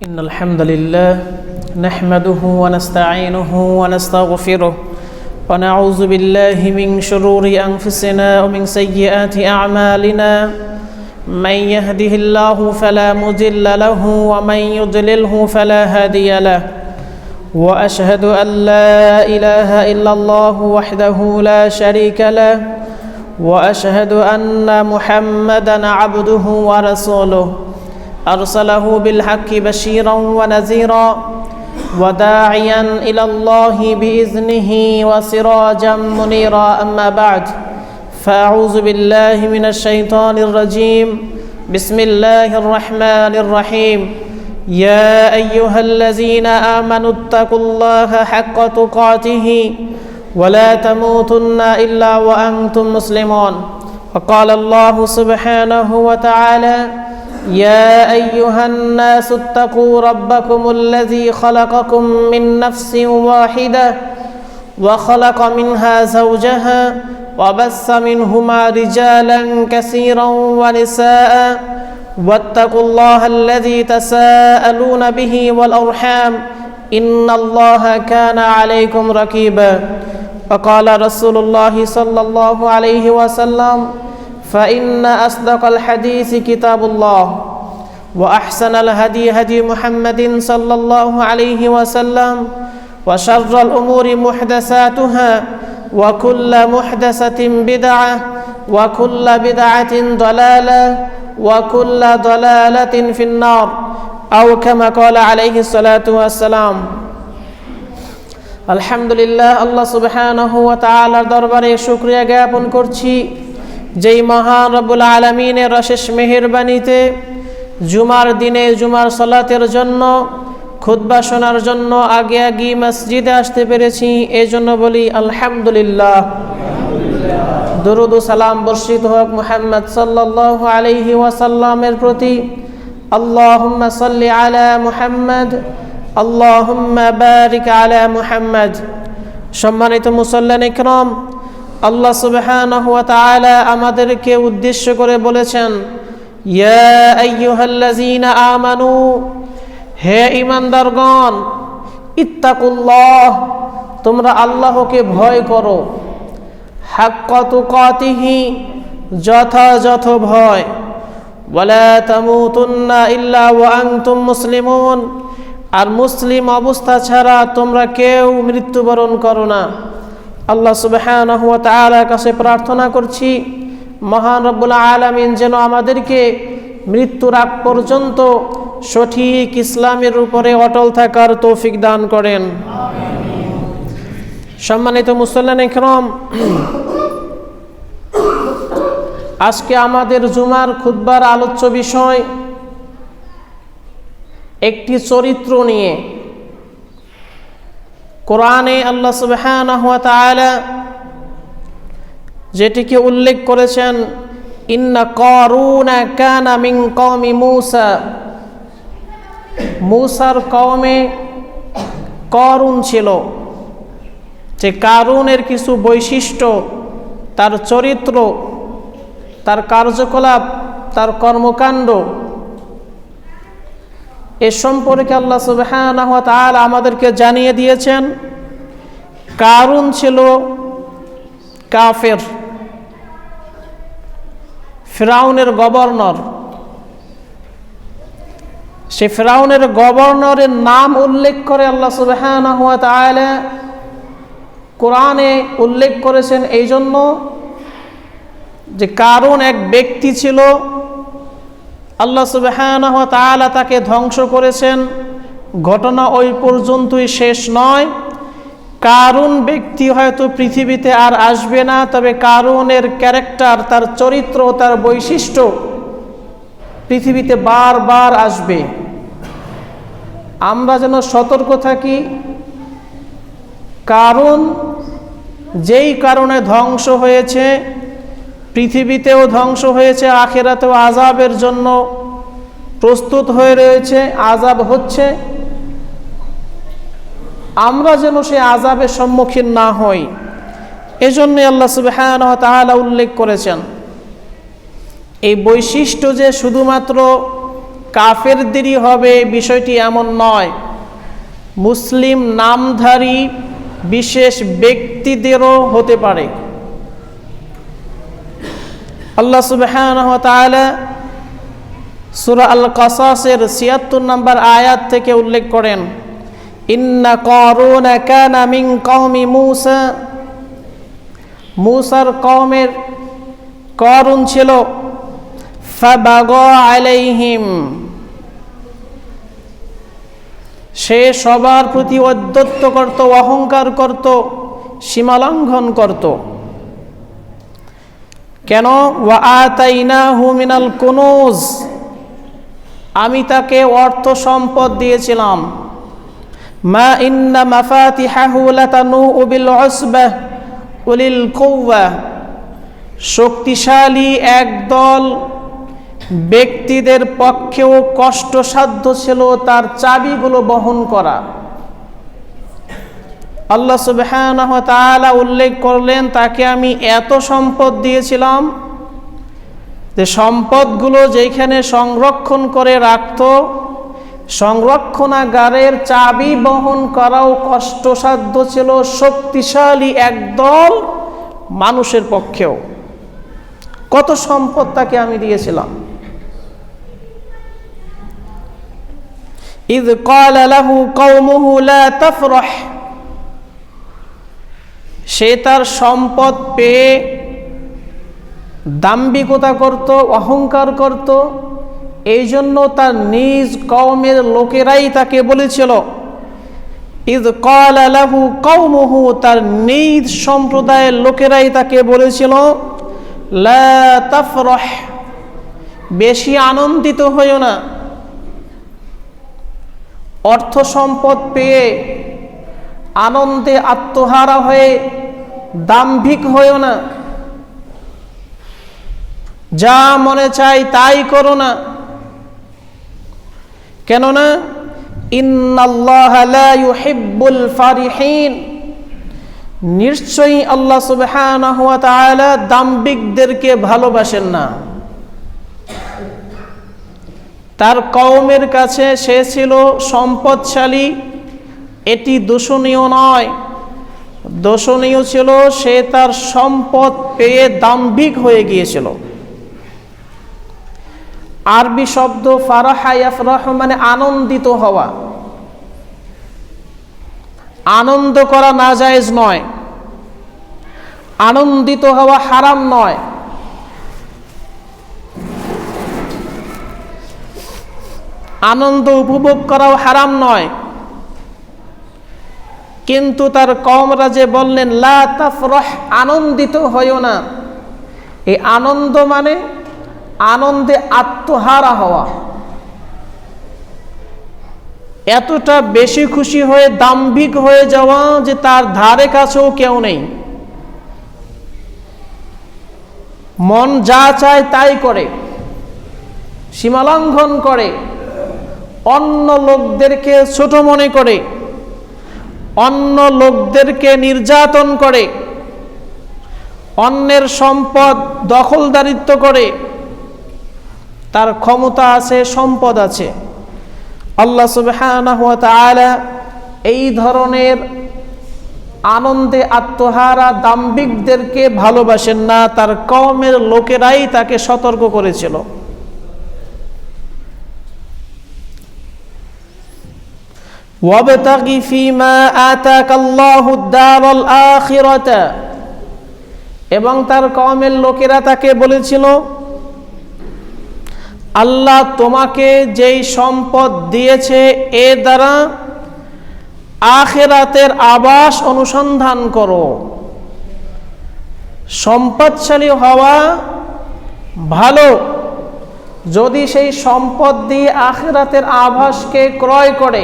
إن الحمد لله نحمده ونستعينه ونستغفره ونعوذ بالله من شرور أنفسنا ومن سيئات أعمالنا من يهده الله فلا مضل له ومن يضلله فلا هادي له وأشهد أن لا إله إلا الله وحده لا شريك له وأشهد أن محمدًا عبده ورسوله أرسله بالحق بشيرا ونذيرا وداعيا إلى الله بإذنه وسراجا منيرا أما بعد فأعوذ بالله من الشيطان الرجيم بسم الله الرحمن الرحيم يا أيها الذين آمنوا اتقوا الله حق تقاته ولا تموتن إلا وأنتم مسلمون وقال الله سبحانه وتعالى يا أيها الناس اتقوا ربكم الذي خلقكم من نفس واحدة وخلق منها زوجها وبث منهما رجالا كثيرا ونساء واتقوا الله الذي تساءلون به والأرحام إن الله كان عليكم رقيبا وقال رسول الله صلى الله عليه وسلم فإن أصدق الحديث كتاب الله وأحسن الهدي هدي محمد صلى الله عليه وسلم وشر الأمور محدثاتها وكل محدثة بدعة وكل بدعة ضلالة وكل ضلالة في النار أو كما قال عليه الصلاة والسلام আলহামদুলিল্লাহ আল্লাহ সুবহানাহু ওয়া তাআলার দরবারে শুকরিয়া জ্ঞাপন করছি যেই মহান রব্বুল আলামিনের অশেষ মেহেরবানিতে জুমার দিনে জুমার সালাতের জন্য খুতবা শোনার জন্য আগে মসজিদে আসতে পেরেছি এজন্য বলি আলহামদুলিল্লাহ। দরুদ ও সালাম বর্ষিত হোক মুহাম্মদ সাল্লাল্লাহু আলাইহি ওয়াসাল্লামের প্রতি। আল্লাহুম্মা সাল্লি আলা মুহাম্মদ আল্লাহুম্মা বারিক আলা মুহাম্মদ। সম্মানিত মুসল্লিন ইকরাম, আল্লাহ সুবহানাহু ওয়া তাআলা আমাদেরকে উদ্দেশ্য করে বলেছেন ইয়া আইয়ুহাল্লাযীনা আমানু, হে ঈমানদারগণ, ইত্তাকুল্লাহ, তোমরা আল্লাহকে ভয় করো, হাক্কা তুকাতিহি, যথাযথ ভয়, ওয়ালা তামুতুন্না ইল্লা ওয়া আনতুম মুসলিমুন, আর মুসলিম অবস্থা ছাড়া তোমরা কেউ মৃত্যুবরণ করো না। আল্লাহ সুবহানাহু ওয়া তাআলার কাছে প্রার্থনা করছি মহান রব্বুল আলামিন যেন আমাদেরকে মৃত্যুর আগ পর্যন্ত সঠিক ইসলামের উপরে অটল থাকার তৌফিক দান করেন। সম্মানিত মুসল্লিন ইকরাম, আজকে আমাদের জুমার খুতবার আলোচ্য বিষয় একটি চরিত্র নিয়ে। কোরআনে আল্লাহ সুবহানাহু ওয়া তাআলা যেটিকে উল্লেখ করেছেন ইন্না কারুনা কানা মিন কওমি মূসা, মূসার কওমে কারুন ছিল। যে কারুনের কিছু বৈশিষ্ট্য, তার চরিত্র, তার কার্যকলাপ, তার কর্মকাণ্ড, এ সম্পর্কে আল্লাহ সুবহানাহু ওয়া তাআলা আমাদেরকে জানিয়ে দিয়েছেন। কারুন ছিল কাফের, ফিরাউনের গভর্নর। সে ফিরাউনের গভর্নরের নাম উল্লেখ করে আল্লাহ সুবহানাহু ওয়া তাআলা কোরআনে উল্লেখ করেছেন এই জন্য যে কারুন এক ব্যক্তি ছিল, আল্লাহ সুবহানাহু ওয়া তাআলা তাকে ধ্বংস করেছেন। ঘটনা ওই পর্যন্তই শেষ নয়। কারুন ব্যক্তি হয়তো পৃথিবীতে আর আসবে না, তবে কারুনের ক্যারেক্টার, তার চরিত্র, তার বৈশিষ্ট্য পৃথিবীতে বারবার আসবে। আমরা যেন সতর্ক থাকি। কারুন যেই কারণে ধ্বংস হয়েছে, পৃথিবীতেও ধ্বংস হয়েছে, আখিরাতেও আযাবের জন্য প্রস্তুত হয়ে রয়েছে, আযাব হচ্ছে। আমরা যেন সেই আযাবের সম্মুখীন না হই, এজন্য আল্লাহ সুবহানাহু ওয়া তাআলা উল্লেখ করেছেন। এই বৈশিষ্ট্য যে শুধুমাত্র কাফেরদেরই হবে বিষয়টি এমন নয়, মুসলিম নামধারী বিশেষ ব্যক্তিদেরও হতে পারে। আল্লাহ সুবহানাহু ওয়া তাআলা সূরা আল কাসাসের ৭৬ নম্বর আয়াত থেকে উল্লেখ করেন, ইন্না কারুন কানা মিন কওমি মূসা, মূসার কওমের কারুন ছিল, ফাবাগা আলাইহিম, সে সবার প্রতি অধ্যত্ত করত, অহংকার করত, সীমালঙ্ঘন করত। কেন? ওয়া আতাইনাহু মিনাল কুনুজ, আমি তাকে অর্থ সম্পদ দিয়েছিলাম। মা ইন্না মাফাতিহাহু লাতানূউ বিল উসবাহ উলিল কুওয়া, শক্তিশালী একদল ব্যক্তিদের পক্ষেও কষ্টসাধ্য ছিল তার চাবিগুলো বহন করা। আল্লাহ সুবহানাহু ওয়া তাআলা উল্লেখ করলেন তাকে আমি এত সম্পদ দিয়েছিলাম যে সম্পদগুলো যেখানে সংরক্ষণ করে রাখত, সংরক্ষণাগারের চাবি বহন করাও কষ্টসাধ্য ছিল শক্তিশালী একদল মানুষের পক্ষেও। কত সম্পদ তাকে আমি দিয়েছিলাম। ইয ক্বালা লাহু কওমুহু লা তাফরাহ, সে তার সম্পদ পেয়ে দাম্ভিকতা করত, অহংকার করত, এই জন্য তার নিজ কওমের লোকেরাই তাকে বলেছিল, ইয ক্বালা লাহু কওমুহু, তার নিজ সম্প্রদায়ের লোকেরাই তাকে বলেছিল, লা তাফরাহ, বেশি আনন্দিত হইও না, অর্থ সম্পদ পেয়ে আনন্দে আত্মহারা হয়ে দাম্ভিক হইও না, যা মনে চাই তাই করো না। কেননা ইন্নাল্লাহা লা ইউহিব্বুল ফারিহিন, নিশ্চয়ই আল্লাহ সুবহানাহু ওয়া তাআলা দাম্ভিকদেরকে ভালোবাসেন না। তার কওমের কাছে সে ছিল সম্পদশালী, এটি দূষণীয় নয়, দূষণীয় ছিল সে তার সম্পদ পেয়ে দাম্ভিক হয়ে গিয়েছিল। আরবি শব্দ ফারাহা ইয়াফরাহ মানে আনন্দিত হওয়া। আনন্দ করা নাজায়েজ নয়, আনন্দিত হওয়া হারাম নয়। আনন্দ উপভোগ করাও হারাম নয়, কিন্তু তার কওমরা যে বললেন লা তাফরাহ, আনন্দিত হইও না, এই আনন্দ মানে আনন্দে আত্মহারা হওয়া, এতটা বেশি খুশি হয়ে দাম্ভিক হয়ে যাওয়া যে তার ধারে কাছেও কেউ নেই, মন যা চায় তাই করে, সীমালঙ্ঘন করে, অন্য লোকদেরকে ছোট মনে করে, অন্য লোকদেরকে নির্যাতন করে, অন্যের সম্পদ দখলদারিত্ব করে। তার ক্ষমতা আছে, সম্পদ আছে। আল্লাহ সুবহানাহু ওয়া তাআলা এই ধরনের আনন্দে আত্মহারা দাম্ভিকদেরকে ভালোবাসেন না, তার কওমের লোকেরাই তাকে সতর্ক করেছিল। ওয়াবতাগি ফীমা আতাকাল্লাহুদ দারাল আখিরাতা, এবং তার কওমের লোকেরা তাকে বলেছিল, আল্লাহ তোমাকে যেই সম্পদ দিয়েছে এর দ্বারা আখিরাতের আবাস অনুসন্ধান করো। সম্পদশালী হওয়া ভালো, যদি সেই সম্পদ দিয়ে আখিরাতের আভাসকে ক্রয় করে,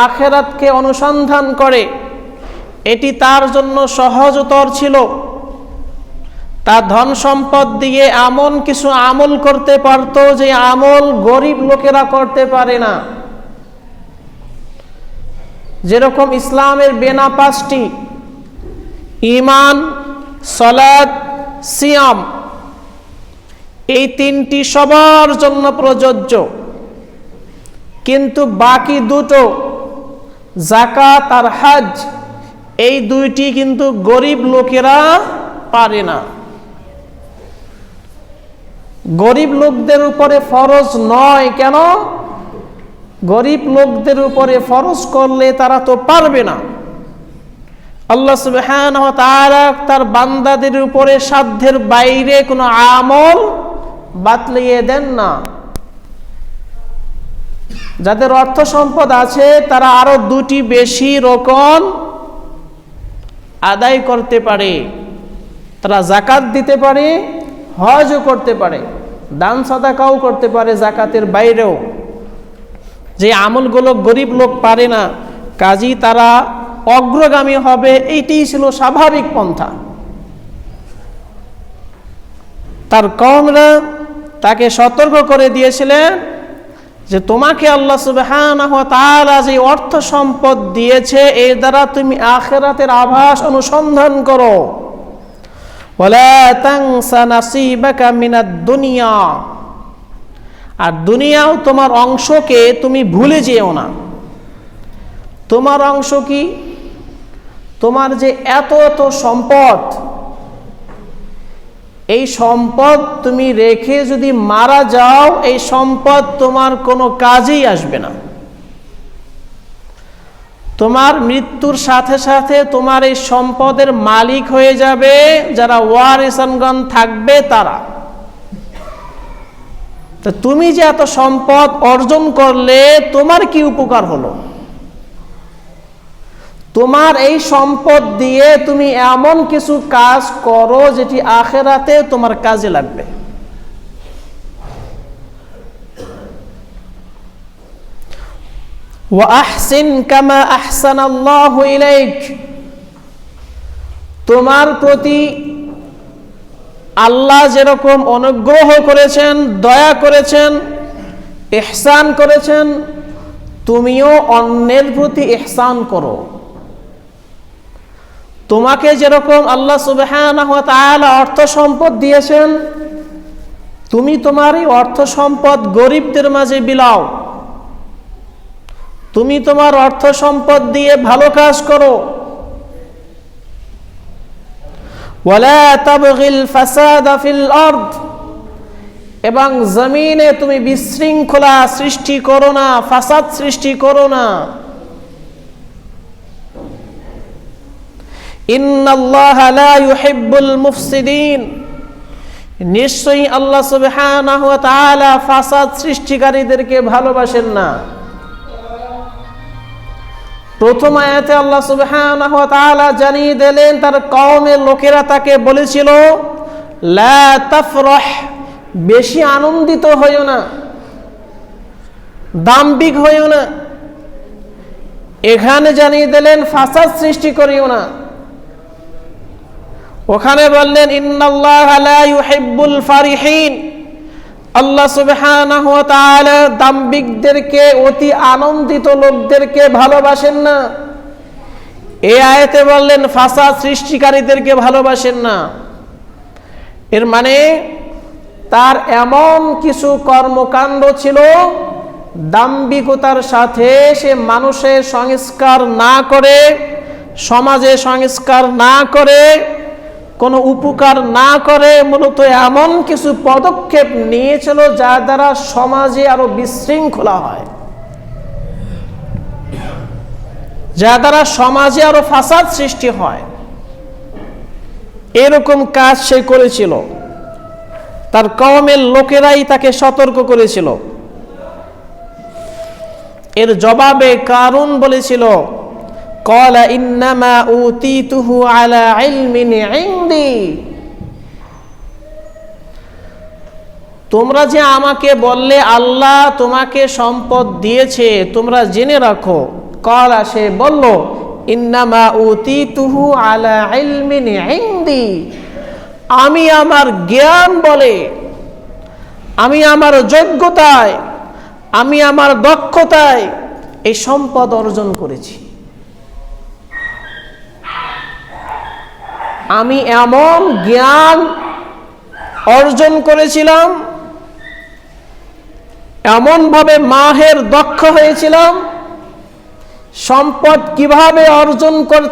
আখিরাতকে অনুসন্ধান করে, এটি তার জন্য সহজতর ছিল। তার ধন সম্পদ দিয়ে এমন কিছু আমল করতে পারত যে আমল গরিব লোকেরা করতে পারে না। যেরকম ইসলামের বেনা পাঁচটি, ঈমান, সালাত, সিয়াম, এই তিনটি সবার জন্য প্রযোজ্য, কিন্তু বাকি দুটো যাকাত আর হজ, এই দুইটি কিন্তু গরিব লোকেরা পারে না। গরিব লোকদের উপরে ফরজ নয়। কেন? গরিব লোকদের উপরে ফরজ করলে তারা তো পারবে না। আল্লাহ সুবহানাহু ওয়া তাআলা তার বান্দাদের উপরে সাধ্যের বাইরে কোনো আমল বাতলিয়ে দেন না। যাদের অর্থ সম্পদ আছে তারা আরো দুটি বেশি রকম আদায় করতে পারে। তারা যাকাত দিতে পারে, হজও করতে পারে, দান সাদাকাও করতে পারে যাকাতের বাইরেও। যে আমলগুলো গরিব লোক পারে না, কাজী তারা অগ্রগামী হবে, এইটাই ছিল স্বাভাবিক পন্থা। তার কওমরা তাকে সতর্ক করে দিয়েছিলেন যে তোমাকে আল্লাহ সুবহানাহু ওয়া তাআলা যে অর্থ সম্পদ দিয়েছে এর দ্বারা তুমি আখিরাতের আভাস অনুসন্ধান করো। ওয়ালা তানসা নাসিবাকা মিনাদ দুনিয়া, আর দুনিয়াও তোমার অংশকে তুমি ভুলে যেও না। তোমার অংশ কি? তোমার যে এত এত সম্পদ, এই সম্পদ তুমি রেখে যদি মারা যাও, এই সম্পদ তোমার কোনো কাজেই আসবে না। তোমার মৃত্যুর সাথে সাথে তোমার এই সম্পদের মালিক হয়ে যাবে যারা ওয়ারিসানগণ থাকবে তারা। তো তুমি যে এত সম্পদ অর্জন করলে তোমার কি উপকার হলো? তোমার এই সম্পদ দিয়ে তুমি এমন কিছু কাজ করো যেটি আখিরাতে তোমার কাজে লাগবে। ওয়া আহসিন কামা আহসানাল্লাহু ইলাইক, তোমার প্রতি আল্লাহ যেরকম অনুগ্রহ করেছেন, দয়া করেছেন, ইহসান করেছেন, তুমিও অন্যের প্রতি ইহসান করো। তোমাকে যেরকম আল্লাহ সুবহানাহু ওয়া তাআলা অর্থ সম্পদ দিয়েছেন, তুমি তোমার এই অর্থ সম্পদ গরিবদের মাঝে বিলাও। তুমি তোমার অর্থ সম্পদ দিয়ে ভালো কাজ করো। ওয়ালা তাবগিল ফাসাদা ফিল আরদ, এবং জমিনে তুমি বিশৃঙ্খলা সৃষ্টি করো না, ফাসাদ সৃষ্টি করো না। ইন্নাল্লাহা লা ইউহিব্বুল মুফসিদিন, নিশ্চয়ই আল্লাহ সুবহানাহু ওয়া তাআলা ফাসাদ সৃষ্টিকারীদেরকে ভালোবাসেন না। প্রথম আয়াতে আল্লাহ সুবহানাহু ওয়া তাআলা জানিয়ে দিলেন তার কওমের লোকেরা তাকে বলেছিল লা তাফরাহ, বেশি আনন্দিত হইও না, দাম্ভিক হইও না। এখানে জানিয়ে দিলেন ফাসাদ সৃষ্টি করিও না। ওখানে বললেন ইন্নাল্লাহা লা ইউহিব্বুল ফারিহিন, আল্লাহ সুবহানাহু ওয়া তাআলা দাম্ভিকদেরকে, অতি আনন্দিত লোকদেরকে ভালোবাসেন না। এই আয়াতে বললেন ফাসাদ সৃষ্টিকারীদেরকে ভালোবাসেন না। এর মানে তার এমন কিছু কর্মকাণ্ড ছিল দাম্ভিকতার সাথে সে মানুষের সংস্কার না করে, সমাজে সংস্কার না করে, কোনো উপকার না করে, মূলত এমন কিছু পদক্ষেপ নিয়েছিল যার দ্বারা সমাজে আরো বিশৃঙ্খলা হয়, যার দ্বারা সমাজে আরো ফাসাদ সৃষ্টি হয়। এরকম কাজ সে করেছিল। তার কওমের লোকেরাই তাকে সতর্ক করেছিল। এর জবাবে কারুন বলেছিল ক্বালা ইন্নামা উতিতুহু আলা ইলমিন ইনদি, তোমরা যে আমাকে বললে আল্লাহ তোমাকে সম্পদ দিয়েছে, তোমরা জেনে রাখো। ক্বালা, সে বলল ইন্নামা উতিতুহু আলা ইলমিন ইনদি, আমি আমার জ্ঞান বলে, আমি আমার যোগ্যতায়, আমি আমার দক্ষতায় এই সম্পদ অর্জন করেছি। আমি এমন জ্ঞান অর্জন করেছিলাম, এমনভাবে মাহের দক্ষ হয়েছিলাম, সম্পদ কিভাবে অর্জন করতে